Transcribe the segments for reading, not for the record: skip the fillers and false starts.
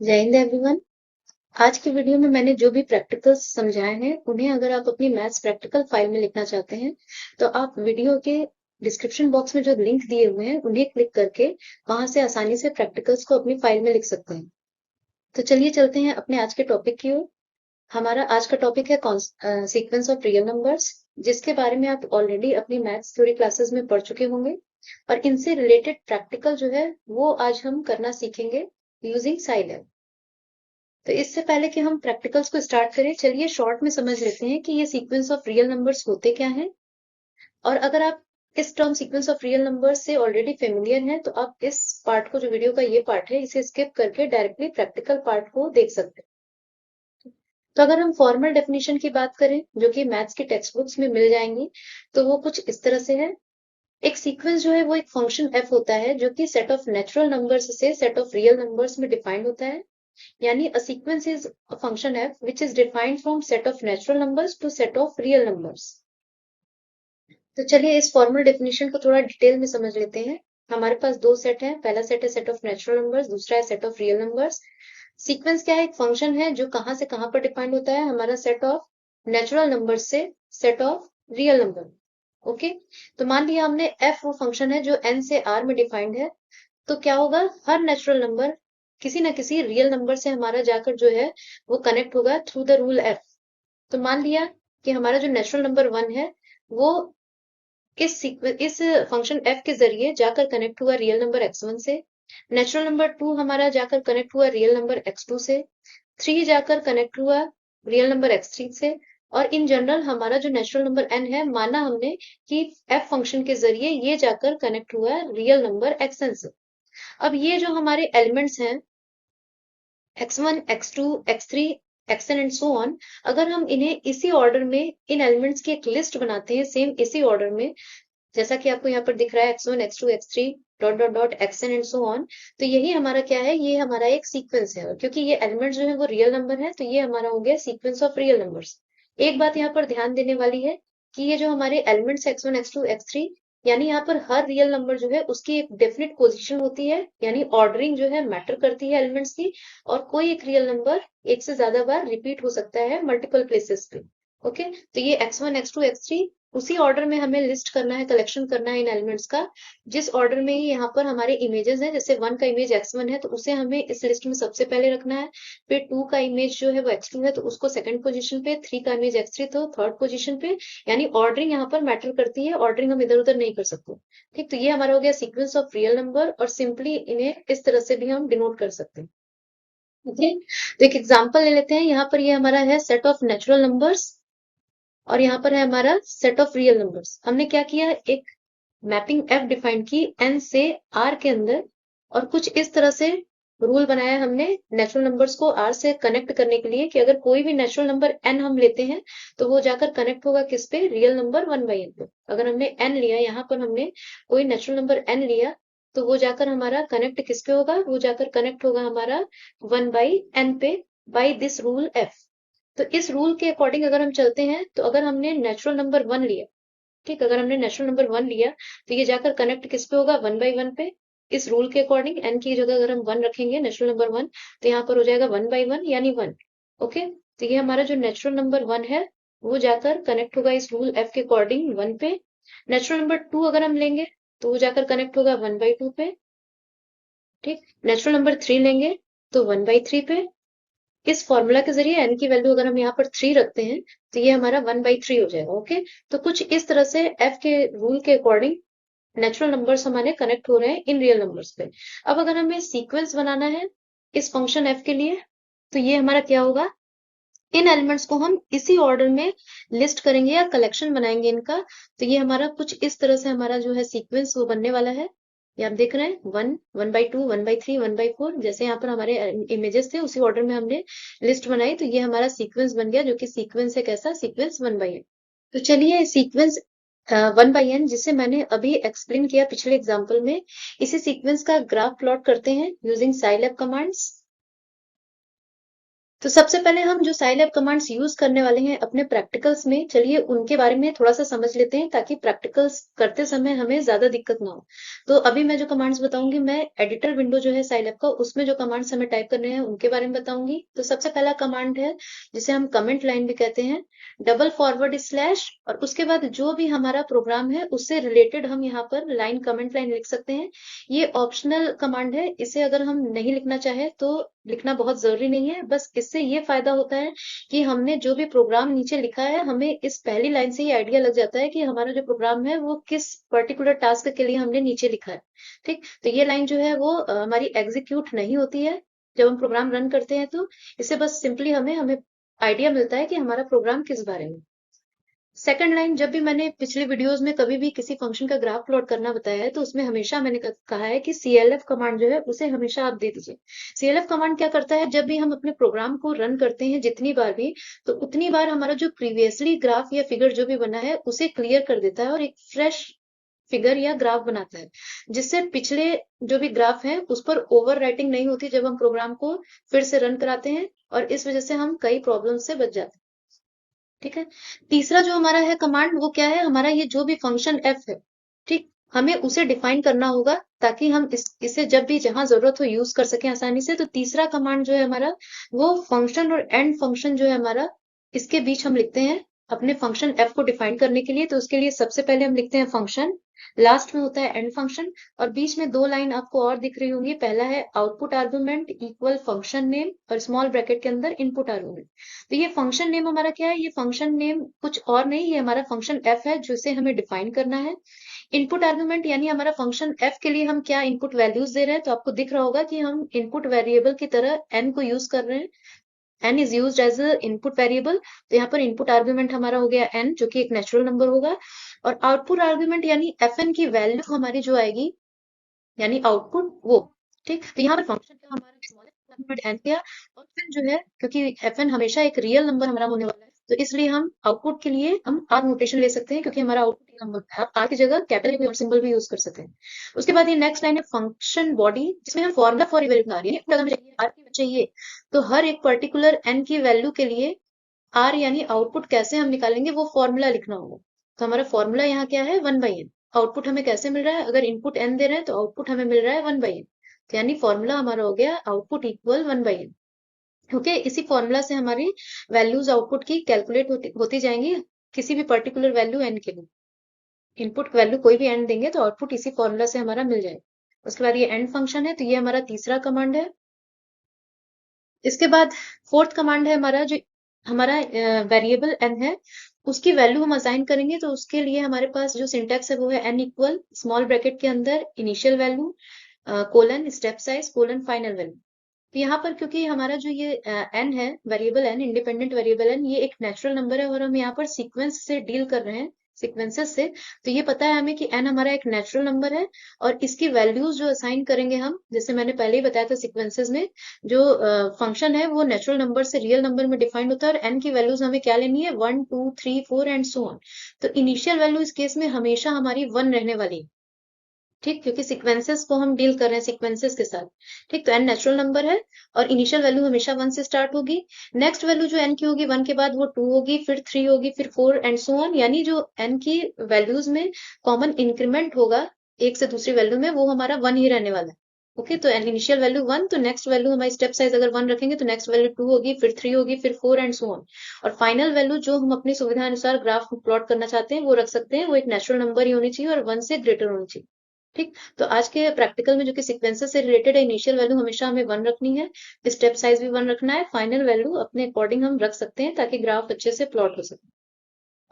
जय हिंद एवरीवन। आज की वीडियो में मैंने जो भी प्रैक्टिकल्स समझाए हैं उन्हें अगर आप अपनी मैथ्स प्रैक्टिकल फाइल में लिखना चाहते हैं तो आप वीडियो के डिस्क्रिप्शन बॉक्स में जो लिंक दिए हुए हैं उन्हें क्लिक करके वहां से आसानी से प्रैक्टिकल्स को अपनी फाइल में लिख सकते हैं। तो चलिए चलते हैं अपने आज के टॉपिक की ओर। हमारा आज का टॉपिक है सीक्वेंस ऑफ रियल नंबर्स, जिसके बारे में आप ऑलरेडी अपनी मैथ्स थ्योरी क्लासेस में पढ़ चुके होंगे और इनसे रिलेटेड प्रैक्टिकल जो है वो आज हम करना सीखेंगे यूजिंग साइलैब। तो इससे पहले कि हम प्रैक्टिकल्स को स्टार्ट करें, चलिए शॉर्ट में समझ लेते हैं कि ये सीक्वेंस ऑफ रियल नंबर्स होते क्या हैं। और अगर आप इस term sequence of real numbers से ऑलरेडी फेमिलियर हैं तो आप इस पार्ट को, जो वीडियो का ये पार्ट है, इसे स्किप करके डायरेक्टली प्रैक्टिकल पार्ट को देख सकते हैं। तो अगर हम फॉर्मल डेफिनेशन की बात करें जो कि मैथ्स की टेक्स्ट बुक्स में मिल जाएंगी, तो वो कुछ इस तरह से है। एक सीक्वेंस जो है वो एक फंक्शन एफ होता है जो कि सेट ऑफ नेचुरल नंबर्स से सेट ऑफ रियल नंबर्स में डिफाइंड होता है। Yani a sequence is a function f which is defined from set of natural numbers to set of real numbers. तो चलिए इस फॉर्मल डेफिनेशन को थोड़ा detail में समझ लेते हैं। हमारे पास दो सेट हैं, पहला सेट है सेट ऑफ नेचुरल नंबर्स, दूसरा है set of real numbers. Sequence क्या है? एक फंक्शन है जो कहाँ से कहाँ पर डिफाइंड होता है, हमारा सेट ऑफ नेचुरल नंबर से set of real number. Okay, तो मान लिया हमने f वो फंक्शन है जो n से r में डिफाइंड है, तो क्या होगा, हर नेचुरल नंबर किसी ना किसी रियल नंबर से हमारा जाकर जो है वो कनेक्ट होगा थ्रू द रूल एफ। तो मान लिया कि हमारा जो नेचुरल नंबर 1 है वो इस फंक्शन एफ के जरिए जाकर कनेक्ट हुआ रियल नंबर x1 से। नेचुरल नंबर 2 हमारा जाकर कनेक्ट हुआ रियल नंबर x2 से। 3 जाकर कनेक्ट हुआ रियल नंबर x3 से। और इन जनरल हमारा जो नेचुरल नंबर n है, माना हमने कि f फंक्शन के जरिए ये जाकर कनेक्ट हुआ रियल नंबर xn से। अब ये जो हमारे एलिमेंट्स हैं x1, x2, x3, xn and so on, अगर हम इन्हें इसी ऑर्डर में, इन एलिमेंट्स की एक लिस्ट बनाते हैं सेम इसी ऑर्डर में, जैसा कि आपको यहाँ पर दिख रहा है x1, x2, x3 dot dot dot xn and so on, तो यही हमारा क्या है, ये हमारा एक सीक्वेंस है। और क्योंकि ये एलिमेंट्स जो है वो रियल नंबर है, तो ये हमारा हो गया सीक्वेंस ऑफ रियल नंबर्स। एक बात यहाँ पर ध्यान देने वाली है कि ये जो हमारे एलिमेंट्स x1, x2, x3, यानी यहाँ पर हर रियल नंबर जो है उसकी एक डेफिनेट पोजीशन होती है, यानी ऑर्डरिंग जो है मैटर करती है एलिमेंट्स की। और कोई एक रियल नंबर एक से ज्यादा बार रिपीट हो सकता है मल्टीपल प्लेसेस पे। ओके, तो ये x1, x2, x3 उसी ऑर्डर में हमें लिस्ट करना है, कलेक्शन करना है इन एलिमेंट्स का, जिस ऑर्डर में ही यहाँ पर हमारे इमेजेस हैं। जैसे 1 का इमेज x1 है तो उसे हमें इस लिस्ट में सबसे पहले रखना है। फिर 2 का इमेज जो है वो x2 है तो उसको सेकंड पोजीशन पे, 3 का इमेज x3 तो थर्ड पोजीशन पे। यानी ऑर्डरिंग यहाँ पर मैटर करती है, ऑर्डरिंग हम इधर उधर नहीं कर सकते। ठीक, तो ये हमारा हो गया सीक्वेंस ऑफ रियल नंबर, और सिंपली इन्हें इस तरह से भी हम डिनोट कर सकते हैं। ओके, तो एक एग्जांपल ले लेते हैं। यहाँ पर ये हमारा है सेट ऑफ नेचुरल नंबर्स और यहाँ पर है हमारा सेट ऑफ रियल नंबर्स। हमने क्या किया, एक मैपिंग एफ डिफाइन की एन से आर के अंदर, और कुछ इस तरह से रूल बनाया हमने नेचुरल नंबर्स को आर से कनेक्ट करने के लिए कि अगर कोई भी नेचुरल नंबर एन हम लेते हैं तो वो जाकर कनेक्ट होगा किस पे, रियल नंबर 1/n पे। अगर हमने एन लिया, यहाँ पर हमने कोई नेचुरल नंबर एन लिया, तो वो जाकर हमारा कनेक्ट किस पे होगा, वो जाकर कनेक्ट होगा हमारा 1/n पे, बाई दिस रूल एफ। तो इस रूल के अकॉर्डिंग अगर हम चलते हैं, तो अगर हमने नेचुरल नंबर 1 लिया, ठीक, अगर हमने नेचुरल नंबर 1 लिया तो ये जाकर कनेक्ट किस पे होगा, 1/1 पे। इस रूल के अकॉर्डिंग एन की जगह अगर हम 1 रखेंगे, नेचुरल नंबर 1, तो यहाँ पर हो जाएगा 1/1 यानी 1। ओके, तो ये हमारा जो नेचुरल नंबर 1 है वो जाकर कनेक्ट होगा इस रूल एफ के अकॉर्डिंग 1 पे। नेचुरल नंबर 2 अगर हम लेंगे तो वो जाकर कनेक्ट होगा 1/2 पे। ठीक, नेचुरल नंबर 3 लेंगे तो 1/3 पे। इस फॉर्मूला के जरिए n की वैल्यू अगर हम यहाँ पर 3 रखते हैं तो ये हमारा 1/3 हो जाएगा। ओके, तो कुछ इस तरह से f के रूल के अकॉर्डिंग नेचुरल नंबर्स हमारे कनेक्ट हो रहे हैं इन रियल नंबर्स पे। अब अगर हमें सीक्वेंस बनाना है इस फंक्शन f के लिए, तो ये हमारा क्या होगा, इन एलिमेंट्स को हम इसी ऑर्डर में लिस्ट करेंगे या कलेक्शन बनाएंगे इनका। तो ये हमारा कुछ इस तरह से हमारा जो है सीक्वेंस वो बनने वाला है। ये आप देख रहे हैं 1, 1/2, 1/3, 1/4, जैसे यहाँ पर हमारे इमेजेस थे उसी ऑर्डर में हमने लिस्ट बनाई, तो ये हमारा सीक्वेंस बन गया, जो कि सीक्वेंस है कैसा, सीक्वेंस 1/n। तो चलिए सीक्वेंस 1/n, जिसे मैंने अभी एक्सप्लेन किया पिछले एग्जाम्पल में, इसी सीक्वेंस का ग्राफ प्लॉट करते हैं यूजिंग साइलैब कमांड्स। तो सबसे पहले हम जो साइलैब कमांड्स यूज करने वाले हैं अपने प्रैक्टिकल्स में, चलिए उनके बारे में थोड़ा सा समझ लेते हैं ताकि प्रैक्टिकल्स करते समय हमें ज्यादा दिक्कत ना हो। तो अभी मैं जो कमांड्स बताऊंगी, मैं एडिटर विंडो जो है साइलैब का, उसमें जो कमांड्स हमें टाइप करने हैं उनके बारे में बताऊंगी। तो सबसे पहला कमांड है जिसे हम कमेंट लाइन भी कहते हैं, डबल फॉरवर्ड स्लैश, और उसके बाद जो भी हमारा प्रोग्राम है उससे रिलेटेड हम यहाँ पर लाइन कमेंट लाइन लिख सकते हैं। ये ऑप्शनल कमांड है, इसे अगर हम नहीं लिखना चाहे तो लिखना बहुत जरूरी नहीं है। बस इससे ये फायदा होता है कि हमने जो भी प्रोग्राम नीचे लिखा है, हमें इस पहली लाइन से ही आइडिया लग जाता है कि हमारा जो प्रोग्राम है वो किस पर्टिकुलर टास्क के लिए हमने नीचे लिखा है। ठीक, तो ये लाइन जो है वो हमारी एग्जीक्यूट नहीं होती है जब हम प्रोग्राम रन करते हैं। तो इससे बस सिंपली हमें हमें आइडिया मिलता है कि हमारा प्रोग्राम किस बारे में। सेकंड लाइन, जब भी मैंने पिछले वीडियोस में कभी भी किसी फंक्शन का ग्राफ प्लॉट करना बताया है तो उसमें हमेशा मैंने कहा है कि CLF कमांड जो है उसे हमेशा आप दे दीजिए। CLF कमांड क्या करता है, जब भी हम अपने प्रोग्राम को रन करते हैं जितनी बार भी, तो उतनी बार हमारा जो प्रीवियसली ग्राफ या फिगर जो भी बना है उसे क्लियर कर देता है और एक फ्रेश फिगर या ग्राफ बनाता है, जिससे पिछले जो भी ग्राफ है उस पर ओवर राइटिंग नहीं होती जब हम प्रोग्राम को फिर से रन कराते हैं, और इस वजह से हम कई प्रॉब्लम से बच जाते हैं। ठीक है, तीसरा जो हमारा है कमांड, वो क्या है, हमारा ये जो भी फंक्शन एफ है, ठीक, हमें उसे डिफाइन करना होगा ताकि हम इसे जब भी जहां जरूरत हो यूज कर सकें आसानी से। तो तीसरा कमांड जो है हमारा, वो फंक्शन और एंड फंक्शन जो है हमारा, इसके बीच हम लिखते हैं अपने फंक्शन एफ को डिफाइन करने के लिए। तो उसके लिए सबसे पहले हम लिखते हैं फंक्शन, लास्ट में होता है एंड फंक्शन, और बीच में दो लाइन आपको और दिख रही होंगी। पहला है output argument equal function name, और स्मॉल ब्रैकेट के अंदर इनपुट आर्गुमेंट। तो ये फंक्शन नेम हमारा क्या है, ये फंक्शन नेम कुछ और नहीं, ये हमारा फंक्शन एफ है जिसे हमें डिफाइन करना है। इनपुट आर्गुमेंट यानी हमारा फंक्शन एफ के लिए हम क्या इनपुट वैल्यूज दे रहे हैं। तो आपको दिख रहा होगा कि हम इनपुट वेरिएबल की तरह एन को यूज कर रहे हैं, N is use as a input variable. तो यहाँ पर इनपुट आर्गुमेंट हमारा हो गया एन, जो कि एक नेचुरल नंबर होगा, और आउटपुट आर्गुमेंट यानी एफ एन की वैल्यू हमारी जो आएगी, यानी आउटपुट वो। ठीक, तो यहाँ पर फंक्शन का हमारा स्मॉलेस्ट आर्गुमेंट एन किया, और फिर जो है क्योंकि एफ एन हमेशा एक रियल नंबर हमारा होने वाला है, तो इसलिए हम आउटपुट के लिए हम आर नोटेशन ले सकते हैं, क्योंकि हमारा आउटपुट नंबर है, आप आर की जगह कैपिटल सिंबल भी यूज कर सकते हैं। उसके बाद ये नेक्स्ट लाइन है फंक्शन बॉडी, जिसमें हम फॉर्मुला फॉर इवेल्यूशन आर, यानी अगर हमें चाहिए आर की चाहिए, तो हर एक पर्टिकुलर एन की वैल्यू के लिए आर यानी आउटपुट कैसे हम निकालेंगे वो फॉर्मूला लिखना होगा। तो हमारा फॉर्मूला यहाँ क्या है, 1/n। आउटपुट हमें कैसे मिल रहा है, अगर इनपुट n दे रहे हैं तो आउटपुट हमें मिल रहा है 1/n। तो यानी फॉर्मूला हमारा हो गया आउटपुट इक्वल 1/n। ओके, इसी फॉर्मूला से हमारी वैल्यूज आउटपुट की कैलकुलेट होती जाएंगी, किसी भी पर्टिकुलर वैल्यू n के लिए। इनपुट वैल्यू कोई भी n देंगे तो आउटपुट इसी फॉर्मूला से हमारा मिल जाएगा। उसके बाद ये एंड फंक्शन है, तो ये हमारा तीसरा कमांड है। इसके बाद फोर्थ कमांड है हमारा, जो हमारा वेरिएबल एन है उसकी वैल्यू हम असाइन करेंगे। तो उसके लिए हमारे पास जो सिंटेक्स है वो है एन इक्वल स्मॉल ब्रैकेट के अंदर initial value colon step size colon final value. तो यहाँ पर क्योंकि हमारा जो ये एन है, variable N, independent variable N, ये एक नेचुरल नंबर है और हम यहाँ पर सीक्वेंस से डील कर रहे हैं, सीक्वेंसेस से। तो ये पता है हमें कि एन हमारा एक नेचुरल नंबर है, और इसकी वैल्यूज जो असाइन करेंगे हम, जैसे मैंने पहले ही बताया था सीक्वेंसेस में, जो फंक्शन है वो नेचुरल नंबर से रियल नंबर में डिफाइंड होता है, और एन की वैल्यूज हमें क्या लेनी है, 1 2 3 4 एंड सो ऑन। तो इनिशियल वैल्यू इस केस में हमेशा हमारी 1 रहने वाली है। ठीक, क्योंकि सीक्वेंसेस को हम डील कर रहे हैं सीक्वेंसेस के साथ। ठीक, तो एन नेचुरल नंबर है और इनिशियल वैल्यू हमेशा 1 से स्टार्ट होगी। नेक्स्ट वैल्यू जो एन की होगी 1 के बाद वो 2 होगी, फिर 3 होगी, फिर 4 एंड सो ऑन। यानी जो एन की वैल्यूज में कॉमन इंक्रीमेंट होगा एक से दूसरी वैल्यू में, वो हमारा 1 ही रहने वाला है। ओके, तो एन इनिशियल वैल्यू 1, तो नेक्स्ट वैल्यू हमारी स्टेप साइज अगर 1 रखेंगे तो नेक्स्ट वैल्यू 2 होगी, फिर 3 होगी, फिर 4 एंड सो ऑन। और फाइनल वैल्यू जो हम अपनी सुविधा अनुसार ग्राफ प्लॉट करना चाहते हैं वो रख सकते हैं, वो एक नेचुरल नंबर ही होनी चाहिए और 1 से ग्रेटर होनी चाहिए। ठीक, तो आज के प्रैक्टिकल में जो कि सीक्वेंसेस से रिलेटेड है, इनिशियल वैल्यू हमेशा हमें 1 रखनी है, स्टेप साइज भी 1 रखना है, फाइनल वैल्यू अपने अकॉर्डिंग हम रख सकते हैं ताकि ग्राफ अच्छे से प्लॉट हो सके।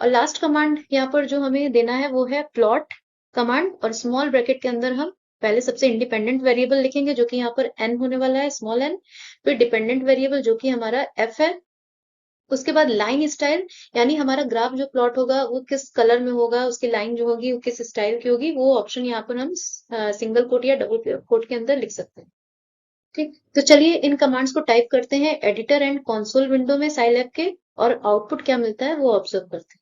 और लास्ट कमांड यहाँ पर जो हमें देना है वो है प्लॉट कमांड, और स्मॉल ब्रैकेट के अंदर हम पहले सबसे इंडिपेंडेंट वेरिएबल लिखेंगे जो कि यहाँ पर एन होने वाला है, स्मॉल एन, फिर डिपेंडेंट वेरिएबल जो कि हमारा एफ है। उसके बाद लाइन स्टाइल, यानी हमारा ग्राफ जो प्लॉट होगा वो किस कलर में होगा, उसकी लाइन जो होगी वो किस स्टाइल की होगी, वो ऑप्शन यहाँ पर हम सिंगल कोट या डबल कोट के अंदर लिख सकते हैं। ठीक, तो चलिए इन कमांड्स को टाइप करते हैं एडिटर एंड कंसोल विंडो में साइलैब के, और आउटपुट क्या मिलता है वो ऑब्जर्व करते हैं।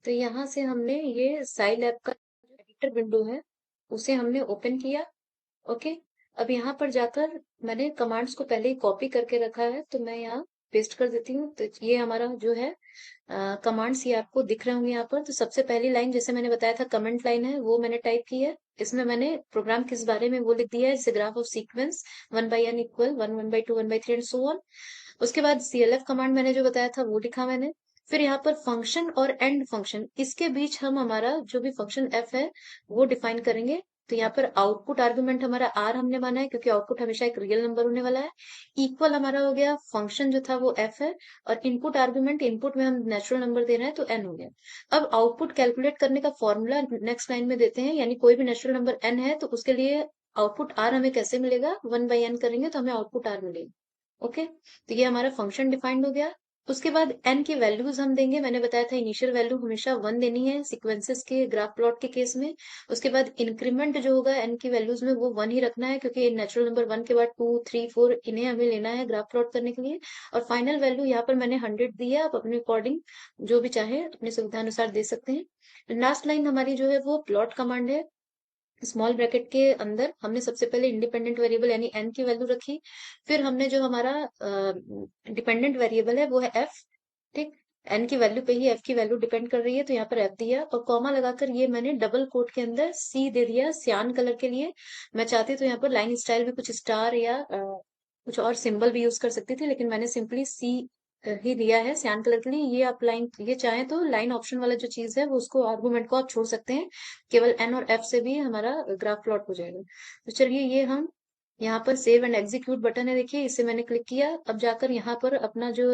तो यहाँ से हमने ये साइलैब का एडिटर विंडो है उसे हमने ओपन किया। ओके, अब यहाँ पर जाकर मैंने कमांड्स को पहले ही कॉपी करके रखा है, तो मैं यहाँ पेस्ट कर देती हूँ। तो ये हमारा जो है कमांड्स ये आपको दिख रहे होंगे यहाँ पर। तो सबसे पहली लाइन जैसे मैंने बताया था कमेंट लाइन है, वो मैंने टाइप की है। इसमें मैंने प्रोग्राम किस बारे में वो लिख दिया है, जैसे graph of sequence 1/n equal 1, 1/2, 1/3 and so on. उसके बाद CLF कमांड मैंने जो बताया था वो लिखा मैंने। फिर यहाँ पर फंक्शन और एंड फंक्शन, इसके बीच हम हमारा जो भी फंक्शन f है वो डिफाइन करेंगे। तो यहाँ पर आउटपुट आर्गुमेंट हमारा r हमने माना है, क्योंकि आउटपुट हमेशा एक रियल नंबर होने वाला है। इक्वल हमारा हो गया, फंक्शन जो था वो f है, और इनपुट आर्गुमेंट, इनपुट में हम नेचुरल नंबर दे रहे हैं तो n हो गया। अब आउटपुट कैलकुलेट करने का फॉर्मूला नेक्स्ट लाइन में देते हैं, यानी कोई भी नेचुरल नंबर n है तो उसके लिए आउटपुट r हमें कैसे मिलेगा, 1/n करेंगे तो हमें आउटपुट r मिलेगा। ओके, तो ये हमारा फंक्शन डिफाइंड हो गया। उसके बाद n की वैल्यूज हम देंगे, मैंने बताया था इनिशियल वैल्यू हमेशा 1 देनी है सीक्वेंसेस के ग्राफ प्लॉट के केस में। उसके बाद इंक्रीमेंट जो होगा n की वैल्यूज में वो 1 ही रखना है, क्योंकि नेचुरल नंबर 1 के बाद 2, 3, 4 इन्हें हमें लेना है ग्राफ प्लॉट करने के लिए। और फाइनल वैल्यू यहाँ पर मैंने 100 दी है, आप अपने अकॉर्डिंग जो भी चाहे अपनी सुविधा अनुसार दे सकते हैं। लास्ट लाइन हमारी जो है वो प्लॉट कमांड है। स्मॉल ब्रैकेट के अंदर हमने सबसे पहले इंडिपेंडेंट वेरिएबल यानी n की वैल्यू रखी। फिर हमने जो हमारा डिपेंडेंट वेरिएबल है वो है f। ठीक, n की वैल्यू पे ही f की वैल्यू डिपेंड कर रही है, तो यहाँ पर f दिया और कॉमा लगाकर ये मैंने डबल कोट के अंदर c दे दिया सियान कलर के लिए। मैं चाहती तो यहाँ पर लाइन स्टाइल में कुछ स्टार या कुछ और सिंबल भी यूज कर सकती थी, लेकिन मैंने सिंपली c ही दिया है सियान कलर के लिए। ये आप लाइन, ये चाहें तो लाइन ऑप्शन वाला जो चीज है वो उसको आर्गुमेंट को आप छोड़ सकते हैं, केवल n और f से भी हमारा ग्राफ प्लॉट हो जाएगा। तो चलिए ये हम यहाँ पर सेव एंड एग्जीक्यूट बटन है, देखिए इसे मैंने क्लिक किया। अब जाकर यहाँ पर अपना जो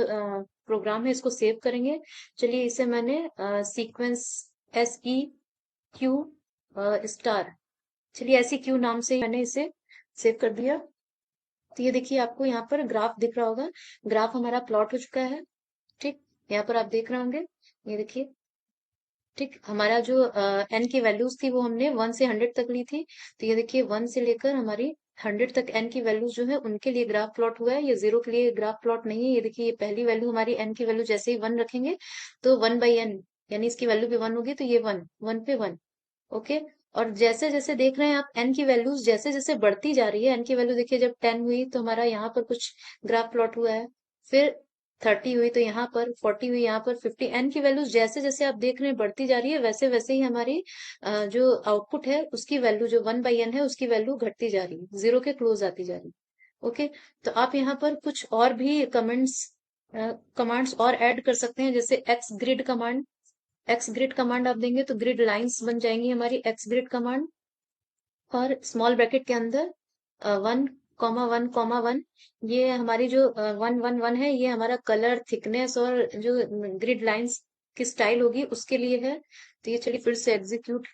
प्रोग्राम है इसको सेव करेंगे। चलिए इसे मैंने सीक्वेंस SEQ स्टार, चलिए SEQ नाम से मैंने इसे सेव कर दिया। तो ये देखिए आपको यहाँ पर ग्राफ दिख रहा होगा, ग्राफ हमारा प्लॉट हो चुका है। ठीक, यहाँ पर आप देख रहे होंगे, ये देखिए। ठीक, हमारा जो n की वैल्यूज थी वो हमने 1 से 100 तक ली थी। तो ये देखिए 1 से लेकर हमारी 100 तक n की वैल्यूज जो है उनके लिए ग्राफ प्लॉट हुआ है, ये 0 के लिए ग्राफ प्लॉट नहीं है। ये देखिए ये पहली वैल्यू हमारी n की वैल्यू जैसे ही 1 रखेंगे तो 1/n, यानी इसकी वैल्यू भी 1 होगी, तो ये 1, 1 पे 1। ओके, और जैसे जैसे देख रहे हैं आप n की वैल्यूज जैसे जैसे बढ़ती जा रही है, n की वैल्यू देखिए जब 10 हुई तो हमारा यहाँ पर कुछ ग्राफ प्लॉट हुआ है, फिर 30 हुई तो यहाँ पर 40 हुई, यहाँ पर 50। n की वैल्यूज जैसे जैसे आप देख रहे हैं बढ़ती जा रही है, वैसे वैसे ही हमारी जो आउटपुट है उसकी वैल्यू जो 1/n है उसकी वैल्यू घटती जा रही है, 0 के क्लोज आती जा रही है। ओके, तो आप यहाँ पर कुछ और भी कमांड्स और ऐड कर सकते हैं, जैसे एक्स ग्रिड कमांड आप देंगे तो ग्रिड लाइंस बन जाएंगी हमारी एक्स ग्रिड कमांड। और स्मॉल ब्रैकेट के अंदर 1,1,1 ये हमारी जो 111 है ये हमारा कलर थिकनेस और जो ग्रिड लाइंस की स्टाइल होगी उसके लिए है। तो ये चलिए फिर से एग्जीक्यूट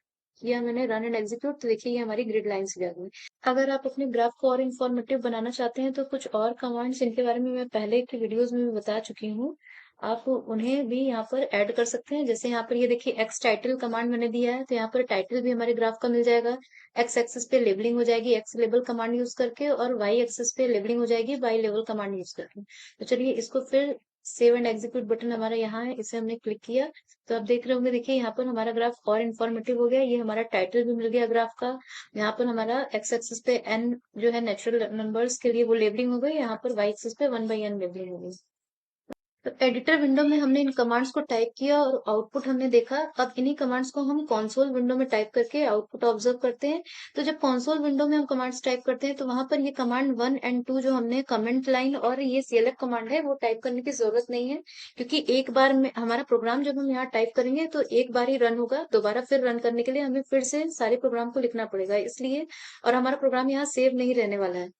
किया मैंने, रन एंड एग्जीक्यूट, तो देखिए ये हमारी ग्रिड लाइंस भी आ गई। अगर आप अपने ग्राफ को और इंफॉर्मेटिव बनाना चाहते हैं तो कुछ और कमांड्स इनके बारे में मैं पहले के वीडियोस में भी बता चुकी हूँ, आप उन्हें भी यहाँ पर ऐड कर सकते हैं। जैसे यहाँ पर ये देखिए एक्स टाइटल कमांड मैंने दिया है, तो यहाँ पर टाइटल भी हमारे ग्राफ का मिल जाएगा। एक्स एक्सिस पे लेबलिंग हो जाएगी एक्स लेबल कमांड यूज करके, और वाई एक्सिस पे लेबलिंग हो जाएगी वाई लेबल कमांड यूज करके। तो चलिए इसको फिर सेव एंड एग्जीक्यूट बटन हमारा यहाँ है, इसे हमने क्लिक किया तो आप देख रहे होंगे, देखिए यहाँ पर हमारा ग्राफ और इन्फॉर्मेटिव हो गया। ये हमारा टाइटल भी मिल गया ग्राफ का। यहाँ पर हमारा एक्स एक्सिस पे एन जो है नेचुरल नंबर्स के लिए वो लेबलिंग हो गई, यहाँ पर वाई एक्सिस पे 1/n लेबलिंग हो गई। तो एडिटर विंडो में हमने इन कमांड्स को टाइप किया और आउटपुट हमने देखा। अब इन्हीं कमांड्स को हम कंसोल विंडो में टाइप करके आउटपुट ऑब्जर्व करते हैं। तो जब कंसोल विंडो में हम कमांड्स टाइप करते हैं तो वहां पर ये कमांड 1 एंड 2 जो हमने कमेंट लाइन और ये CLF कमांड है वो टाइप करने की जरूरत नहीं है, क्योंकि एक बार में हमारा प्रोग्राम जब हम यहाँ टाइप करेंगे तो एक बार ही रन होगा, दोबारा फिर रन करने के लिए हमें फिर से सारे प्रोग्राम को लिखना पड़ेगा इसलिए, और हमारा प्रोग्राम यहाँ सेव नहीं रहने वाला है।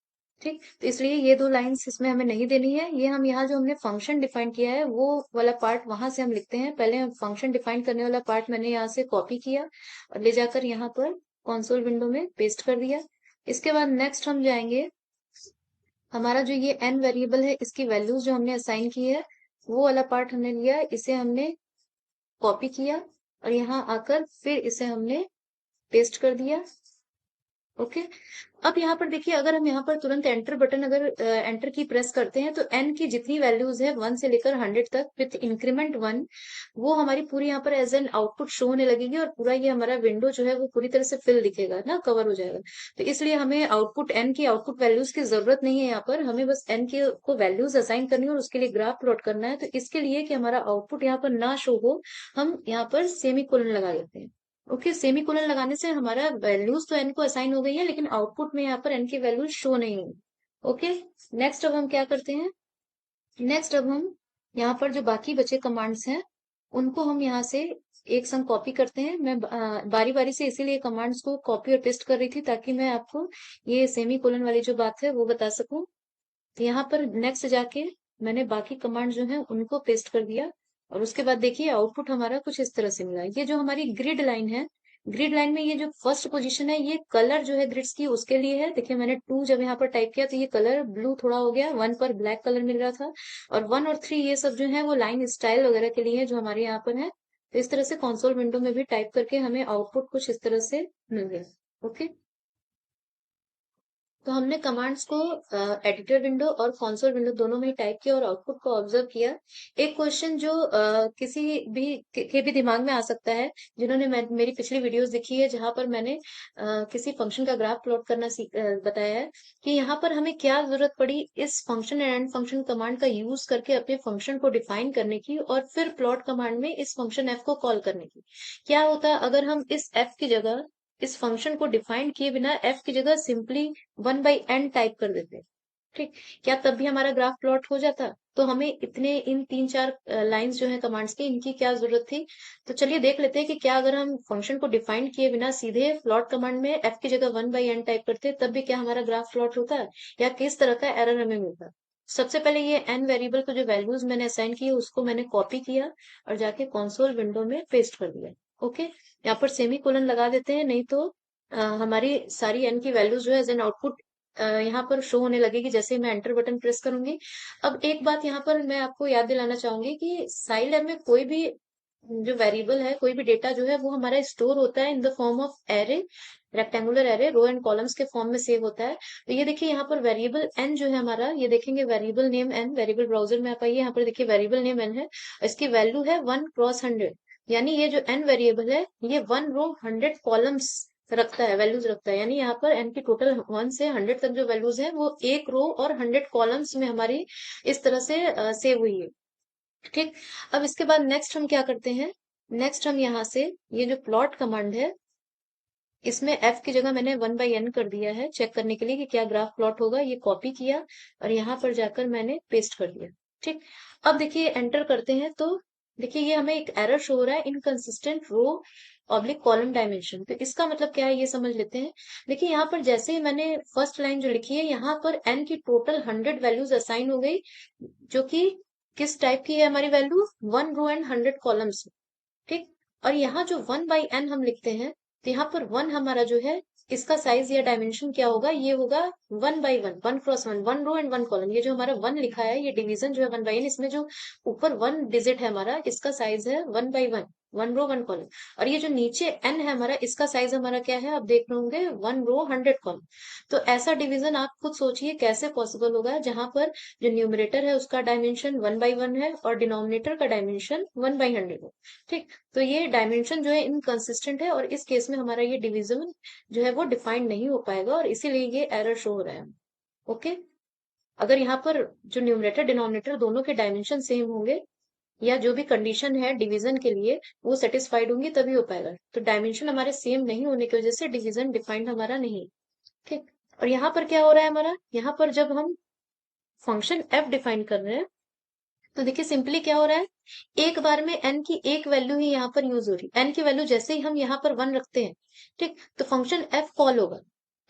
ठीक, तो इसलिए ये 2 लाइंस इसमें हमें नहीं देनी है। ये हम यहाँ जो हमने फंक्शन डिफाइन किया है वो वाला पार्ट वहां से हम लिखते हैं। पहले हम फंक्शन डिफाइन करने वाला पार्ट मैंने यहाँ से कॉपी किया और ले जाकर यहाँ पर कंसोल विंडो में पेस्ट कर दिया। इसके बाद नेक्स्ट हम जाएंगे, हमारा जो ये n वेरिएबल है इसकी वैल्यूज जो हमने असाइन की है वो वाला पार्ट हमने लिया, इसे हमने कॉपी किया और यहाँ आकर फिर इसे हमने पेस्ट कर दिया। ओके, अब यहाँ पर देखिए, अगर हम यहाँ पर तुरंत एंटर बटन अगर एंटर की प्रेस करते हैं तो एन की जितनी वैल्यूज है 1 से लेकर 100 तक विथ इंक्रीमेंट 1, वो हमारी पूरी यहाँ पर एज एन आउटपुट शो होने लगेगी और पूरा ये हमारा विंडो जो है वो पूरी तरह से फिल दिखेगा ना, कवर हो जाएगा। तो इसलिए हमें आउटपुट एन की आउटपुट वैल्यूज की जरूरत नहीं है। यहाँ पर हमें बस एन के को वैल्यूज असाइन करनी है और उसके लिए ग्राफ प्लॉट करना है। तो इसके लिए कि हमारा आउटपुट यहाँ पर ना शो हो, हम यहाँ पर सेमी कोलन लगा देते हैं। ओके, सेमी कोलन लगाने से हमारा वैल्यूज तो एन को असाइन हो गई है, लेकिन आउटपुट में यहाँ पर एन की वैल्यूज शो नहीं होगी। ओके, नेक्स्ट अब हम क्या करते हैं, नेक्स्ट अब हम यहाँ पर जो बाकी बचे कमांड्स हैं उनको हम यहाँ से एक संग कॉपी करते हैं। मैं बारी बारी से इसीलिए कमांड्स को कॉपी और पेस्ट कर रही थी ताकि मैं आपको ये सेमी कोलन वाली जो बात है वो बता सकूं। तो यहाँ पर नेक्स्ट जाके मैंने बाकी कमांड जो है उनको पेस्ट कर दिया और उसके बाद देखिए आउटपुट हमारा कुछ इस तरह से मिला। ये जो हमारी ग्रिड लाइन है, ग्रिड लाइन में ये जो फर्स्ट पोजीशन है ये कलर जो है ग्रिड्स की उसके लिए है। देखिए मैंने 2 जब यहाँ पर टाइप किया तो ये कलर ब्लू थोड़ा हो गया, 1 पर ब्लैक कलर मिल रहा था, और 1 और 3 ये सब जो है वो लाइन स्टाइल वगैरह के लिए है जो हमारे यहाँ पर है। तो इस तरह से कंसोल विंडो में भी टाइप करके हमें आउटपुट कुछ इस तरह से मिल गया। ओके, तो हमने कमांड्स को एडिटर विंडो और कंसोल विंडो दोनों में ही टाइप किया और आउटपुट को ऑब्जर्व किया। एक क्वेश्चन जो किसी भी के भी दिमाग में आ सकता है, जिन्होंने मेरी पिछली वीडियोस देखी है जहां पर मैंने किसी फंक्शन का ग्राफ प्लॉट करना बताया है, कि यहाँ पर हमें क्या जरूरत पड़ी इस फंक्शन एंड फंक्शन कमांड का यूज करके अपने फंक्शन को डिफाइन करने की और फिर प्लॉट कमांड में इस फंक्शन एफ को कॉल करने की। क्या होता अगर हम इस एफ की जगह इस फंक्शन को डिफाइन किए बिना एफ की जगह सिंपली 1/n टाइप कर देते, ठीक, क्या तब भी हमारा ग्राफ प्लॉट हो जाता? तो हमें इतने इन 3-4 लाइंस जो है कमांड्स की, इनकी क्या जरूरत थी? तो चलिए देख लेते हैं कि क्या अगर हम फंक्शन को डिफाइन किए बिना सीधे प्लॉट कमांड में एफ की जगह 1/n टाइप करते तब भी क्या हमारा ग्राफ प्लॉट होता है, या किस तरह का एरर हमें मिलता? सबसे पहले ये n वेरिएबल को जो वैल्यूज मैंने असाइन की उसको मैंने कॉपी किया और जाके कंसोल विंडो में पेस्ट कर दिया। ओके, यहाँ पर सेमी कोलन लगा देते हैं, नहीं तो हमारी सारी n की वैल्यूज जो है एज एन आउटपुट यहाँ पर शो होने लगेगी जैसे ही मैं एंटर बटन प्रेस करूंगी। अब एक बात यहाँ पर मैं आपको याद दिलाना चाहूंगी कि साइलैब में कोई भी जो वेरिएबल है, कोई भी डेटा जो है वो हमारा स्टोर होता है in the form of array, rectangular array, row and columns के फॉर्म में सेव होता है। तो ये देखिए यहाँ पर वेरिएबल एन जो है हमारा, ये देखेंगे variable name N, variable browser में आप आइए, यहाँ पर देखिए वेरिएबल नेम एन है, इसकी वैल्यू है 1x100। यानी ये जो एन वेरिएबल है ये 1 रो 100 कॉलम्स रखता है, वैल्यूज रखता है। यानी यहाँ पर एन की टोटल 1 से 100 तक जो वैल्यूज है वो एक रो और 100 कॉलम्स में हमारी इस तरह से सेव हुई है। ठीक, अब इसके बाद नेक्स्ट हम क्या करते हैं, नेक्स्ट हम यहाँ से ये जो प्लॉट कमांड है इसमें एफ की जगह मैंने 1/n कर दिया है चेक करने के लिए कि क्या ग्राफ प्लॉट होगा। ये कॉपी किया और यहाँ पर जाकर मैंने पेस्ट कर दिया। ठीक, अब देखिए एंटर करते हैं तो देखिए ये हमें एक एरर शो हो रहा है, इनकंसिस्टेंट रो ऑब्लिक कॉलम डायमेंशन। तो इसका मतलब क्या है ये समझ लेते हैं। देखिए यहाँ पर जैसे ही मैंने फर्स्ट लाइन जो लिखी है यहाँ पर n की टोटल 100 वैल्यूज असाइन हो गई, जो कि किस टाइप की है हमारी वैल्यू, 1 रो एंड 100 कॉलम्स। ठीक, और यहाँ जो 1/n हम लिखते हैं तो यहाँ पर 1 हमारा जो है इसका साइज या डायमेंशन क्या होगा, ये होगा 1/1, 1x1, 1 रो एंड 1 कॉलम। ये जो हमारा 1 लिखा है ये डिवीजन जो है 1/n, इसमें जो ऊपर 1 डिजिट है हमारा इसका साइज है 1/1, 1 रो 1 कॉलम। और ये जो नीचे n है हमारा इसका साइज हमारा क्या है, आप देख रहे होंगे 1 रो 100 कॉलम। तो ऐसा डिवीजन आप खुद सोचिए कैसे पॉसिबल होगा जहां पर जो न्यूमरेटर है उसका डायमेंशन 1/1 है और डिनोमिनेटर का डायमेंशन 1/100 है। ठीक, तो ये डायमेंशन जो है इनकंसिस्टेंट है और इस केस में हमारा ये डिवीजन जो है वो डिफाइंड नहीं हो पाएगा और इसीलिए ये एरर शो हो रहा है। ओके, अगर यहाँ पर जो न्यूमरेटर डिनोमिनेटर दोनों के डायमेंशन सेम होंगे या जो भी कंडीशन है डिवीजन के लिए वो सेटिस्फाइड होंगी तभी हो पाएगा। तो डायमेंशन हमारे सेम नहीं होने की वजह से डिवीजन डिफाइंड हमारा नहीं। ठीक, और यहाँ पर क्या हो रहा है हमारा, यहाँ पर जब हम फंक्शन एफ डिफाइन कर रहे हैं तो देखिए सिंपली क्या हो रहा है, एक बार में n की एक वैल्यू ही यहाँ पर यूज हो रही है। n की वैल्यू जैसे ही हम यहाँ पर 1 रखते हैं, ठीक, तो फंक्शन f कॉल होगा।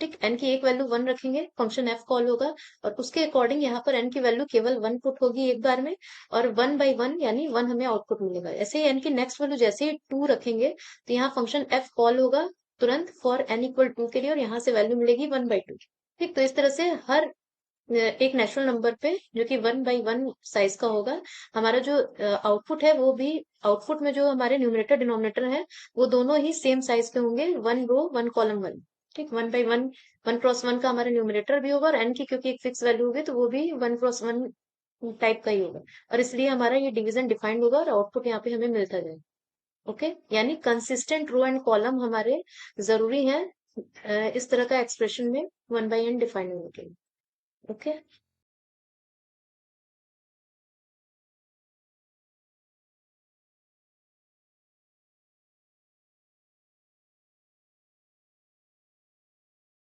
ठीक, n की एक वैल्यू 1 रखेंगे, फंक्शन f कॉल होगा और उसके अकॉर्डिंग यहाँ पर n की वैल्यू केवल 1 पुट होगी एक बार में, और 1/1 यानी 1 हमें आउटपुट मिलेगा। ऐसे ही n की नेक्स्ट वैल्यू जैसे ही 2 रखेंगे तो यहाँ फंक्शन f कॉल होगा तुरंत फॉर n इक्वल 2 के लिए और यहाँ से वैल्यू मिलेगी 1/2। ठीक, तो इस तरह से हर एक नेचुरल नंबर पे जो कि 1/1 साइज का होगा, हमारा जो आउटपुट है वो भी, आउटपुट में जो हमारे न्यूमरेटर डिनोमिनेटर है वो दोनों ही सेम साइज के होंगे, 1 रो 1 कॉलम वाले। ठीक, 1/1, 1 क्रॉस 1 का हमारा न्यूमरेटर भी होगा और n की क्योंकि एक फिक्स वैल्यू होगी तो वो भी 1 क्रॉस 1 टाइप का ही होगा, और इसलिए हमारा ये डिवीजन डिफाइंड होगा और आउटपुट यहाँ पे हमें मिलता जाएगा। ओके, यानी कंसिस्टेंट रो एंड कॉलम हमारे जरूरी है इस तरह का एक्सप्रेशन में 1/n डिफाइंड होने के लिए। ओके।